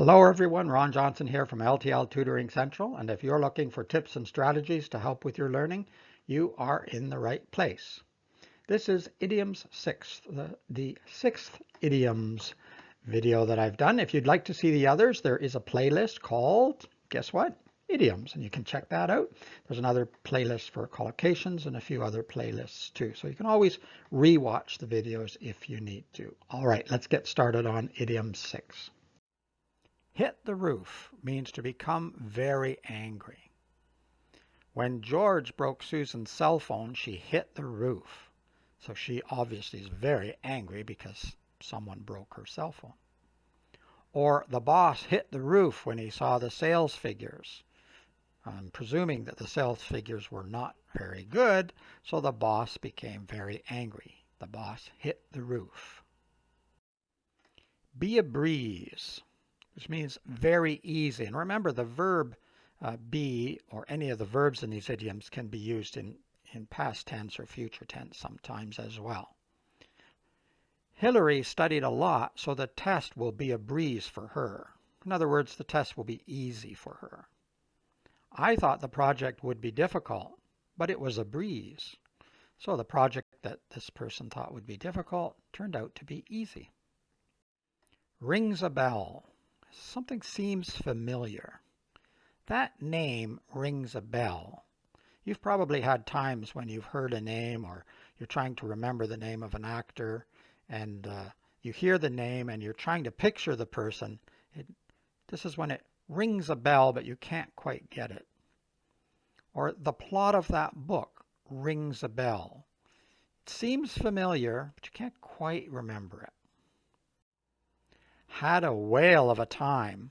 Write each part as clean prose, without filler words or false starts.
Hello everyone, Ron Johnson here from L.T.L Tutoring Central, and if you're looking for tips and strategies to help with your learning, you are in the right place. This is Idioms 6, the sixth Idioms video that I've done. If you'd like to see the others, there is a playlist called, guess what? Idioms, and you can check that out. There's another playlist for collocations and a few other playlists too, so you can always re-watch the videos if you need to. All right, let's get started on Idiom 6. Hit the roof means to become very angry. When George broke Susan's cell phone, she hit the roof. So she obviously is very angry because someone broke her cell phone. Or the boss hit the roof when he saw the sales figures. I'm presuming that the sales figures were not very good, so the boss became very angry. The boss hit the roof. Be a breeze, which means very easy. And remember, the verb be, or any of the verbs in these idioms, can be used in past tense or future tense sometimes as well. Hillary studied a lot, so the test will be a breeze for her. In other words, the test will be easy for her. I thought the project would be difficult, but it was a breeze. So the project that this person thought would be difficult turned out to be easy. Rings a bell. Something seems familiar. That name rings a bell. You've probably had times when you've heard a name or you're trying to remember the name of an actor and you hear the name and you're trying to picture the person. This is when it rings a bell, but you can't quite get it. Or the plot of that book rings a bell. It seems familiar, but you can't quite remember it. Had a whale of a time,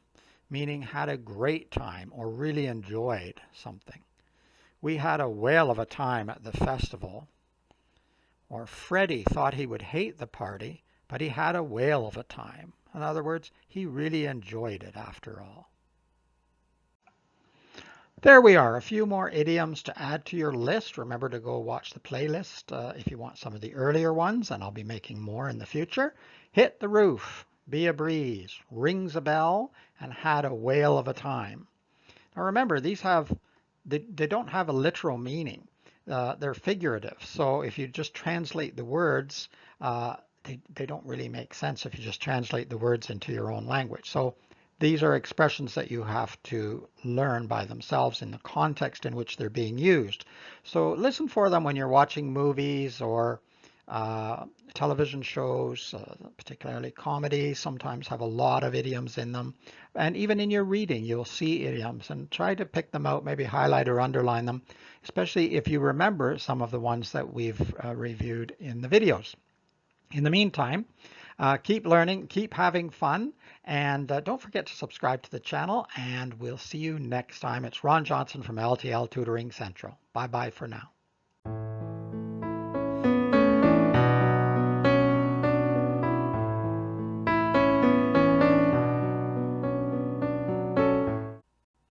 meaning had a great time or really enjoyed something. We had a whale of a time at the festival. Or Freddie thought he would hate the party, but he had a whale of a time. In other words, he really enjoyed it after all. There we are, a few more idioms to add to your list. Remember to go watch the playlist if you want some of the earlier ones, and I'll be making more in the future. Hit the roof, be a breeze, rings a bell, and had a whale of a time. Now remember, these they don't have a literal meaning. They're figurative. So if you just translate the words, they don't really make sense if you just translate the words into your own language. So these are expressions that you have to learn by themselves in the context in which they're being used. So listen for them when you're watching movies or television shows, particularly comedies, sometimes have a lot of idioms in them. And even in your reading, you'll see idioms, and try to pick them out, maybe highlight or underline them, especially if you remember some of the ones that we've reviewed in the videos. In the meantime, keep learning, keep having fun, and don't forget to subscribe to the channel, and we'll see you next time. It's Ron Johnson from L.T.L Tutoring Central. Bye-bye for now.